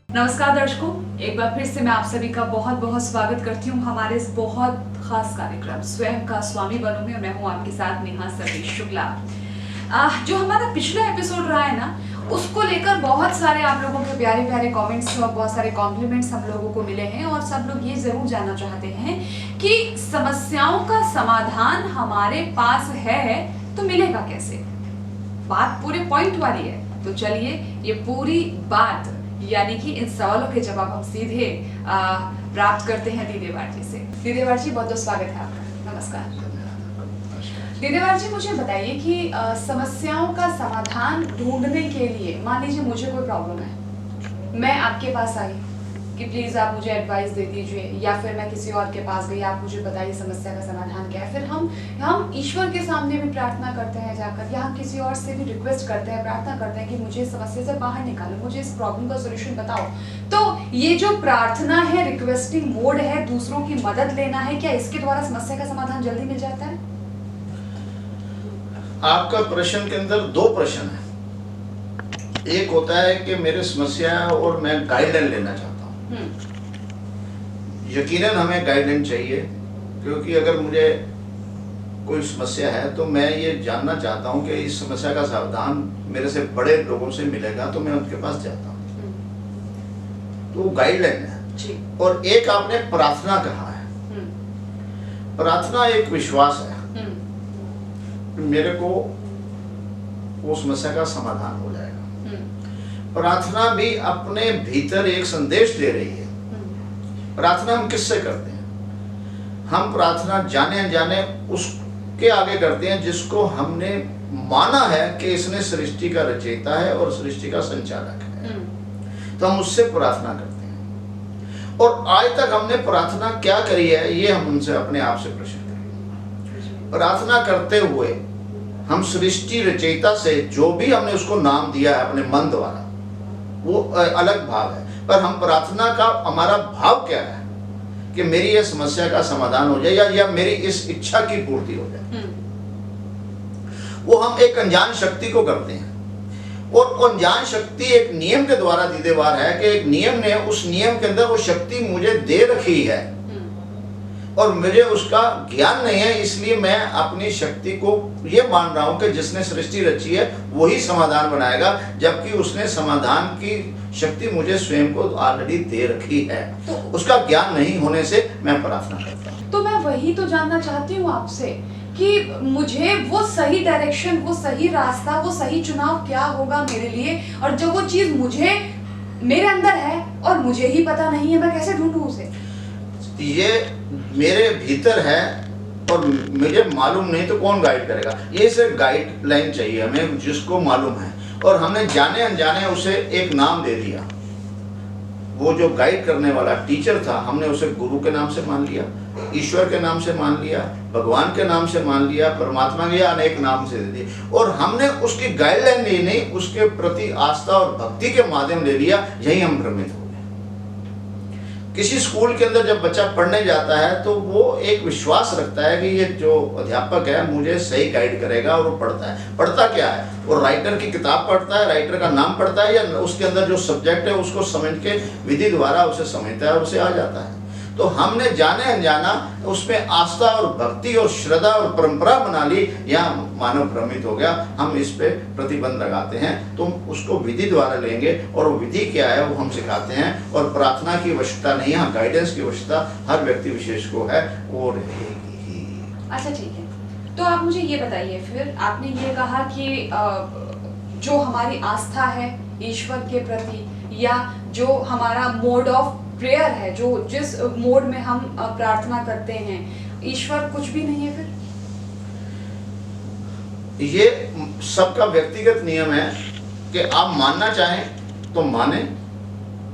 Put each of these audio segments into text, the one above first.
नमस्कार दर्शकों, एक बार फिर से मैं आप सभी का बहुत बहुत स्वागत करती हूँ हमारे इस बहुत खास कार्यक्रम स्वयं का स्वामी बनो में। मैं हूँ आपके साथ नेहा सतीश शुक्ला। जो हमारा पिछला एपिसोड रहा है ना, उसको लेकर बहुत सारे आप लोगों के प्यारे प्यारे कमेंट्स और बहुत सारे कॉम्प्लीमेंट्स हम लोगों को मिले हैं और सब लोग ये जरूर जानना चाहते हैं कि समस्याओं का समाधान हमारे पास है तो मिलेगा कैसे। बात पूरे पॉइंट वाली है, तो चलिए ये पूरी बात यानी कि इन सवालों के जवाब हम सीधे प्राप्त करते हैं दीदेवार जी से। दीदेवार जी, बहुत बहुत स्वागत है आपका। नमस्कार दीदेवार जी, मुझे बताइए कि समस्याओं का समाधान ढूंढने के लिए, मान लीजिए मुझे कोई प्रॉब्लम है, मैं आपके पास आई कि प्लीज आप मुझे एडवाइस दे दीजिए, या फिर मैं किसी और के पास गई, आप मुझे बताइए समस्या का समाधान क्या है। फिर हम ईश्वर के सामने भी प्रार्थना करते हैं जाकर, या हम किसी और से भी रिक्वेस्ट करते हैं, प्रार्थना करते हैं कि मुझे इस समस्या से बाहर निकालो, मुझे इस प्रॉब्लम का सोल्यूशन बताओ। तो ये जो प्रार्थना है, रिक्वेस्टिंग मोड है, दूसरों की मदद लेना है, क्या इसके द्वारा समस्या का समाधान जल्दी मिल जाता है? आपका प्रश्न के अंदर दो प्रश्न है। एक होता है कि मेरी समस्या है और मैं गाइडलाइन लेना चाहता हूँ। यकीनन हमें गाइडलाइन चाहिए, क्योंकि अगर मुझे कोई समस्या है तो मैं ये जानना चाहता हूँ कि इस समस्या का समाधान मेरे से बड़े लोगों से मिलेगा, तो मैं उनके पास जाता हूँ। तो गाइडलाइन है जी। और एक आपने प्रार्थना कहा है। प्रार्थना एक विश्वास है मेरे को वो समस्या का समाधान हो जाएगा। प्रार्थना भी अपने भीतर एक संदेश दे रही है। प्रार्थना हम किससे करते हैं? हम प्रार्थना जाने अनजाने उसके आगे करते हैं जिसको हमने माना है कि इसने सृष्टि का रचयिता है और सृष्टि का संचालक है, तो हम उससे प्रार्थना करते हैं। और आज तक हमने प्रार्थना क्या करी है, ये हम उनसे अपने आप से प्रश्न करेंगे। प्रार्थना करते हुए हम सृष्टि रचयिता से जो भी हमने उसको नाम दिया है अपने मन द्वारा, वो अलग भाव है, पर हम प्रार्थना का हमारा भाव क्या है कि मेरी ये समस्या का समाधान हो जाए या मेरी इस इच्छा की पूर्ति हो जाए। वो हम एक अनजान शक्ति को करते हैं, और अनजान शक्ति एक नियम के द्वारा दीदेवार है कि एक नियम ने, उस नियम के अंदर वो शक्ति मुझे दे रखी है और मुझे उसका ज्ञान नहीं है, इसलिए मैं अपनी शक्ति को ये मान रहा हूं कि जिसने सृष्टि रची है वही समाधान बनाएगा, जबकि उसने समाधान की शक्ति मुझे स्वयं को ऑलरेडी दे रखी है। तो उसका ज्ञान नहीं होने से मैं प्रार्थना करता हूं। तो मैं वही तो जानना चाहती हूँ आपसे कि मुझे वो सही डायरेक्शन, वो सही रास्ता, वो सही चुनाव क्या होगा मेरे लिए, और जब वो चीज मुझे मेरे अंदर है और मुझे ही पता नहीं है, मैं कैसे ढूंढूं उसे? ये मेरे भीतर है और मुझे मालूम नहीं तो कौन गाइड करेगा? ये सिर्फ गाइडलाइन चाहिए हमें जिसको मालूम है, और हमने जाने अनजाने उसे एक नाम दे दिया। वो जो गाइड करने वाला टीचर था, हमने उसे गुरु के नाम से मान लिया, ईश्वर के नाम से मान लिया, भगवान के नाम से मान लिया, परमात्मा के अनेक नाम से दे दिए, और हमने उसकी गाइडलाइन ली नहीं, उसके प्रति आस्था और भक्ति के माध्यम ले लिया। यही हम भ्रमित हो गए। किसी स्कूल के अंदर जब बच्चा पढ़ने जाता है तो वो एक विश्वास रखता है कि ये जो अध्यापक है मुझे सही गाइड करेगा, और वो पढ़ता है। पढ़ता क्या है? वो राइटर की किताब पढ़ता है, राइटर का नाम पढ़ता है, या उसके अंदर जो सब्जेक्ट है उसको समझ के विधि द्वारा उसे समझता है और उसे आ जाता है। तो हमने जाने अनजाना उसमें आस्था और भक्ति और श्रद्धा और परंपरा बना ली, या मानव भ्रमित हो गया। हम इस पे प्रतिबंध लगाते हैं, तो उसको विधि द्वारा लेंगे, और वो विधि क्या है वो हम सिखाते हैं। और प्रार्थना की आवश्यकता नहीं है, गाइडेंस की आवश्यकता हर व्यक्ति विशेष को है, वो रहेगी। अच्छा ठीक है, तो आप मुझे ये बताइए, फिर आपने ये कहा कि जो हमारी आस्था है ईश्वर के प्रति, या जो हमारा मोड ऑफ प्रेयर है, जो जिस मोड में हम प्रार्थना करते हैं, ईश्वर कुछ भी नहीं है? फिर ये सबका व्यक्तिगत नियम है कि आप मानना चाहें तो माने,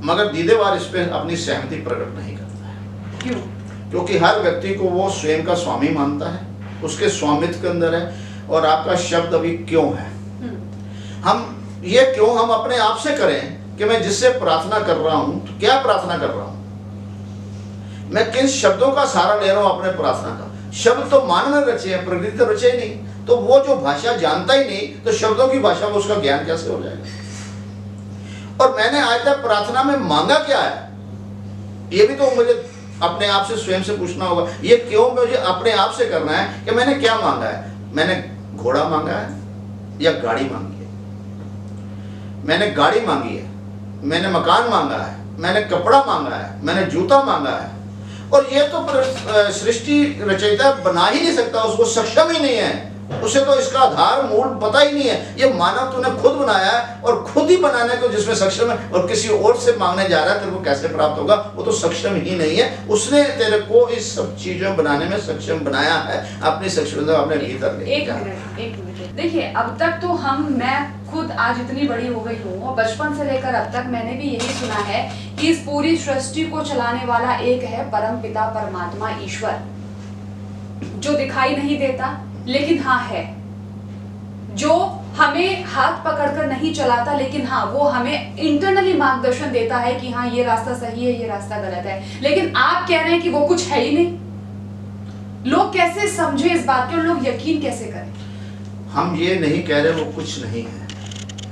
मगर दीदेवार इस पे अपनी सहमति प्रकट नहीं करता है। क्यों? क्योंकि हर व्यक्ति को वो स्वयं का स्वामी मानता है, उसके स्वामित्व के अंदर है। और आपका शब्द अभी क्यों है, हम ये क्यों हम अपने आप से करें कि मैं जिससे प्रार्थना कर रहा हूं, तो क्या प्रार्थना कर रहा हूं, मैं किन शब्दों का सहारा ले रहा हूं अपने प्रार्थना का? शब्द तो मानव ने रचे हैं, प्रकृति तो रचे ही नहीं। तो वो जो भाषा जानता ही नहीं, तो शब्दों की भाषा में उसका ज्ञान कैसे हो जाएगा? और मैंने आज तक प्रार्थना में मांगा क्या है, ये भी तो मुझे अपने आप से स्वयं से पूछना होगा। ये क्यों मुझे अपने आप से करना है कि मैंने क्या मांगा है? मैंने घोड़ा मांगा है या गाड़ी मांगी है? मैंने गाड़ी मांगी है, मैंने मकान मांगा है, मैंने कपड़ा मांगा है, मैंने जूता मांगा है। और ये तो सृष्टि रचयिता बना ही नहीं सकता, उसको सक्षम ही नहीं है, उसे तो इसका आधार मूल पता ही नहीं है। ये मानव तूने खुद बनाया है और खुद ही बनाने को जिसमें सक्षम है, और किसी और से मांगने जा रहा है, तेरे को कैसे प्राप्त होगा? वो तो सक्षम ही नहीं है। उसने तेरे को इस सब चीजों बनाने में सक्षम बनाया है, अपनी सक्षमता अपने भीतर ले। एक मिनट देखिए, अब तक तो मैं खुद आज इतनी बड़ी हो गई हूँ और बचपन से लेकर अब तक मैंने भी यही सुना है कि इस पूरी सृष्टि को चलाने वाला एक है, परम पिता परमात्मा ईश्वर, जो दिखाई नहीं देता लेकिन हाँ है, जो हमें हाथ पकड़कर नहीं चलाता लेकिन हाँ वो हमें इंटरनली मार्गदर्शन देता है कि हाँ ये रास्ता सही है, ये रास्ता गलत है। लेकिन आप कह रहे हैं कि वो कुछ है ही नहीं। लोग कैसे समझे इस बात के और लोग यकीन कैसे करें? हम ये नहीं कह रहे वो कुछ नहीं है।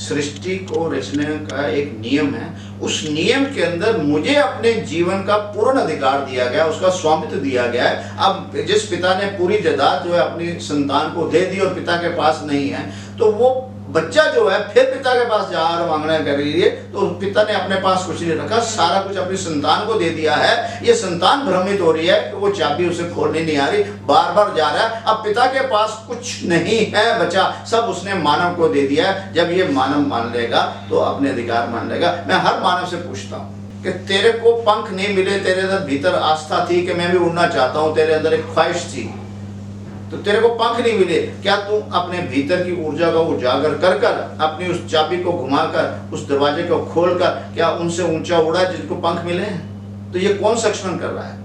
सृष्टि को रचने का एक नियम है, उस नियम के अंदर मुझे अपने जीवन का पूर्ण अधिकार दिया गया, उसका स्वामित्व दिया गया है। अब जिस पिता ने पूरी जायदाद जो है अपनी संतान को दे दी और पिता के पास नहीं है, तो वो बच्चा जो है फिर पिता के पास जा रहा मांगना कर रही है, तो पिता ने अपने पास कुछ नहीं रखा, सारा कुछ अपनी संतान को दे दिया है। ये संतान भ्रमित हो रही है कि वो चाबी उसे खोलनी नहीं आ रही, बार बार जा रहा है। अब पिता के पास कुछ नहीं है बचा, सब उसने मानव को दे दिया है। जब ये मानव मान लेगा तो अपने अधिकार मान लेगा। मैं हर मानव से पूछता हूँ कि तेरे को पंख नहीं मिले, तेरे अंदर भीतर आस्था थी कि मैं भी उड़ना चाहता हूँ, तेरे अंदर एक ख्वाहिश थी, तो तेरे को पंख नहीं मिले, क्या तू अपने भीतर की ऊर्जा को उजागर कर कर अपनी उस चाबी को घुमाकर उस दरवाजे को खोलकर क्या उनसे ऊंचा उड़ा जिनको पंख मिले हैं? तो ये कौन सक्षम कर रहा है?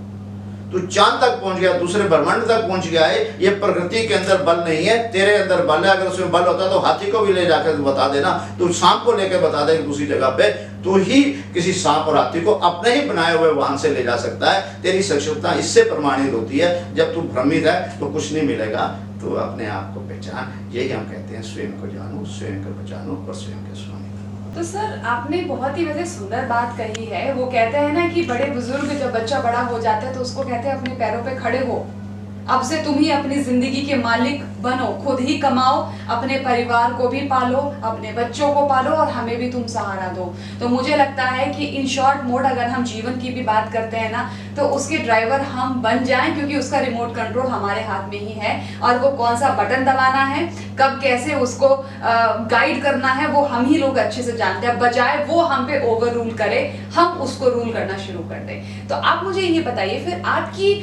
तू चांद तक पहुंच गया, दूसरे ब्रह्मांड तक पहुंच गया है। ये प्रकृति के अंदर बल नहीं है, तेरे अंदर बल है। अगर उसमें बल होता तो हाथी को भी ले जाकर बता देना, तू सांप को लेकर बता दे दूसरी जगह पे, तू ही किसी सांप और हाथी को अपने ही बनाए हुए वाहन से ले जा सकता है। तेरी सक्षमता इससे प्रमाणित होती है। जब तू भ्रमित है तो कुछ नहीं मिलेगा, तो अपने आप को पहचान। यही हम कहते हैं, स्वयं को जानो, स्वयं को पहचानो और स्वयं के स्वामी। तो सर आपने बहुत ही वैसे सुंदर बात कही है। वो कहते हैं ना कि बड़े बुजुर्ग जब बच्चा बड़ा हो जाता है तो उसको कहते हैं अपने पैरों पे खड़े हो, अब से तुम ही अपनी जिंदगी के मालिक बनो, खुद ही कमाओ, अपने परिवार को भी पालो, अपने बच्चों को पालो और हमें भी तुम सहारा दो। तो मुझे लगता है कि इन शॉर्ट मोड अगर हम जीवन की भी बात करते हैं ना, तो उसके ड्राइवर हम बन जाएं, क्योंकि उसका रिमोट कंट्रोल हमारे हाथ में ही है। और वो कौन सा बटन दबाना है, कब कैसे उसको गाइड करना है, वो हम ही लोग अच्छे से जानते हैं, बजाय वो हम पे ओवर रूल करे, हम उसको रूल करना शुरू कर दें। तो आप मुझे ये बताइए फिर आपकी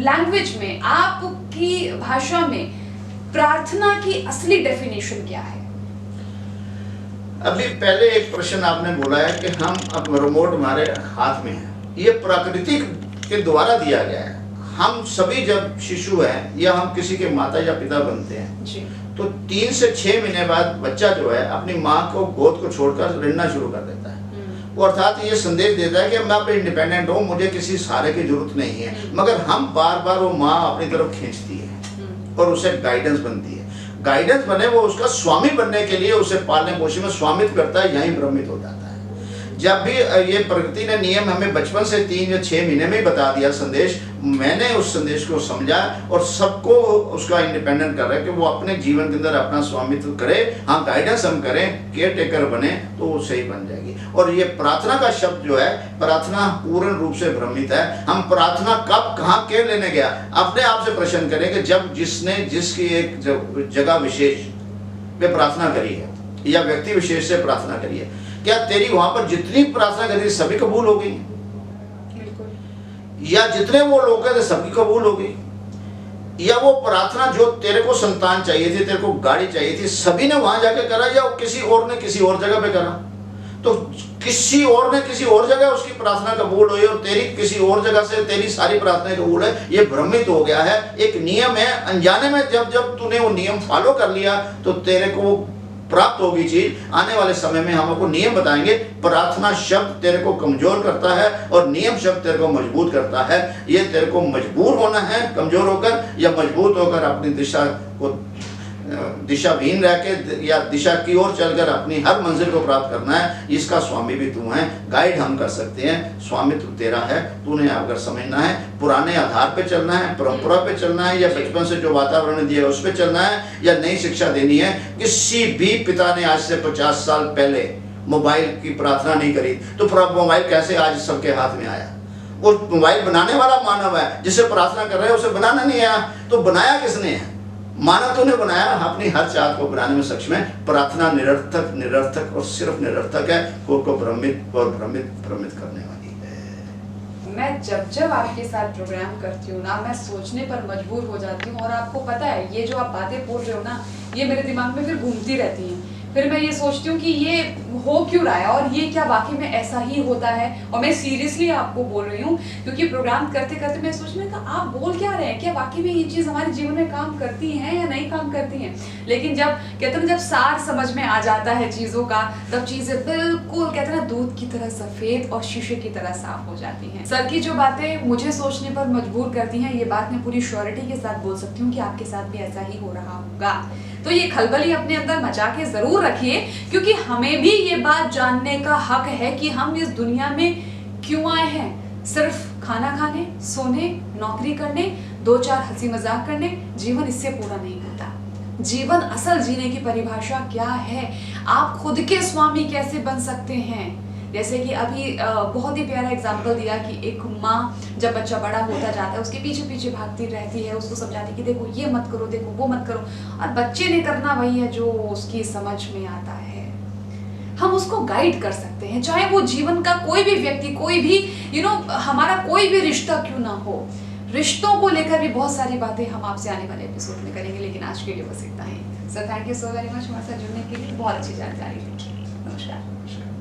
लैंग्वेज में, आपकी भाषा में प्रार्थना की असली डेफिनेशन क्या है? अभी पहले एक प्रश्न आपने बोला है कि हम अब रिमोट हमारे हाथ में है, ये प्रकृति के द्वारा दिया गया है। हम सभी जब शिशु हैं या हम किसी के माता या पिता बनते हैं जी, तो 3 से 6 महीने बाद बच्चा जो है अपनी माँ को गोद को छोड़कर लड़ना शुरू कर देता है। वो अर्थात ये संदेश देता है कि मैं अब इंडिपेंडेंट हूँ, मुझे किसी सहारे की जरूरत नहीं है। मगर हम बार बार वो माँ अपनी तरफ खींचती है और उसे गाइडेंस बनती है। गाइडेंस बने, वो उसका स्वामी बनने के लिए उसे पालने पोषण में स्वामित्व करता है, यहीं भ्रमित हो जाता है। जब भी ये प्रकृति ने नियम हमें बचपन से 3 या 6 महीने में ही बता दिया संदेश, मैंने उस संदेश को समझा और सबको उसका इंडिपेंडेंट कर रहा है कि वो अपने जीवन के अंदर अपना स्वामित्व करे। हाँ, गाइडेंस हम करें, केयर टेकर बने तो वो सही बन जाएगी। और ये प्रार्थना का शब्द जो है, प्रार्थना पूर्ण रूप से भ्रमित है। हम प्रार्थना कब कहाँ के लेने गया, अपने आप से प्रश्न करें कि जब जिसने जिसकी एक जगह विशेष पे प्रार्थना करी है या व्यक्ति विशेष से प्रार्थना करी है, क्या तेरी वहां पर जितनी प्रार्थना करी सभी कबूल हो गई? या जितने वो लोग थे सभी कबूल हो गई? या वो प्रार्थना जो तेरे को संतान चाहिए थी, तेरे को गाड़ी चाहिए थी, सभी ने वहां जाके करा या किसी और ने किसी और जगह पे करा? तो किसी और ने किसी और जगह उसकी प्रार्थना कबूल हुई और तेरी किसी और जगह से तेरी सारी प्रार्थनाएं कबूल है। ये भ्रमित हो गया है। एक नियम है, अनजाने में जब तूने वो नियम फॉलो कर लिया तो तेरे को प्राप्त होगी चीज। आने वाले समय में हम आपको नियम बताएंगे। प्रार्थना शब्द तेरे को कमजोर करता है और नियम शब्द तेरे को मजबूत करता है। ये तेरे को मजबूर होना है कमजोर होकर, या मजबूत होकर अपनी दिशा को दिशाहीन रह के या दिशा की ओर चलकर अपनी हर मंजिल को प्राप्त करना है, इसका स्वामी भी तू है। गाइड हम कर सकते हैं, स्वामी तू तेरा है। तूने अगर समझना है पुराने आधार पे चलना है, परंपरा पे चलना है, या बचपन से जो वातावरण दिया है उस पे चलना है, या नई शिक्षा देनी है। किसी भी पिता ने आज से 50 साल पहले मोबाइल की प्रार्थना नहीं करी, तो मोबाइल कैसे आज सबके हाथ में आया? वो मोबाइल बनाने वाला मानव है, जिसे प्रार्थना कर रहे हैं उसे बनाना नहीं आया, तो बनाया किसने है? मानव तो ने बनाया, अपनी हर चाहत को बनाने में सक्षम है। प्रार्थना निरर्थक और सिर्फ निरर्थक है, को भ्रमित और भ्रमित करने वाली है। मैं जब आपके साथ प्रोग्राम करती हूँ ना, मैं सोचने पर मजबूर हो जाती हूँ। और आपको पता है ये जो आप बातें बोल रहे हो ना, ये मेरे दिमाग में फिर घूमती रहती हैं। फिर मैं ये सोचती हूँ कि ये हो क्यों रहा है और ये क्या वाकई में ऐसा ही होता है। और मैं सीरियसली आपको बोल रही हूँ, क्योंकि प्रोग्राम करते करते मैं सोचने का आप बोल क्या रहे हैं, क्या वाकई में ये चीज़ हमारे जीवन में काम करती हैं या नहीं काम करती हैं। लेकिन जब कहते हैं जब सार समझ में आ जाता है चीज़ों का, तब चीज़ें बिल्कुल कहते हैं ना दूध की तरह सफ़ेद और शीशे की तरह साफ हो जाती हैं। सर की जो बातें मुझे सोचने पर मजबूर करती हैं, ये बात मैं पूरी श्योरिटी के साथ बोल सकती हूँ कि आपके साथ भी ऐसा ही हो रहा होगा। तो ये खलबली अपने अंदर मचा के जरूर रखिए, क्योंकि हमें भी ये बात जानने का हक है कि हम इस दुनिया में क्यों आए हैं। सिर्फ खाना खाने, सोने, नौकरी करने, 2-4 हंसी मजाक करने, जीवन इससे पूरा नहीं होता। जीवन असल जीने की परिभाषा क्या है? आप खुद के स्वामी कैसे बन सकते हैं? जैसे कि अभी बहुत ही प्यारा एग्जाम्पल दिया कि एक माँ जब बच्चा बड़ा होता जाता है उसके पीछे पीछे भागती रहती है, उसको समझाती है कि देखो ये मत करो, देखो वो मत करो, और बच्चे ने करना वही है जो उसकी समझ में आता है। हम उसको गाइड कर सकते हैं, चाहे वो जीवन का कोई भी व्यक्ति, कोई भी हमारा कोई भी रिश्ता क्यों ना हो। रिश्तों को लेकर भी बहुत सारी बातें हम आपसे आने वाले एपिसोड में करेंगे, लेकिन आज के लिए बस इतना ही। Sir thank you so very much हमारे साथ जुड़ने के लिए, बहुत अच्छी जानकारी दी। नमस्कार।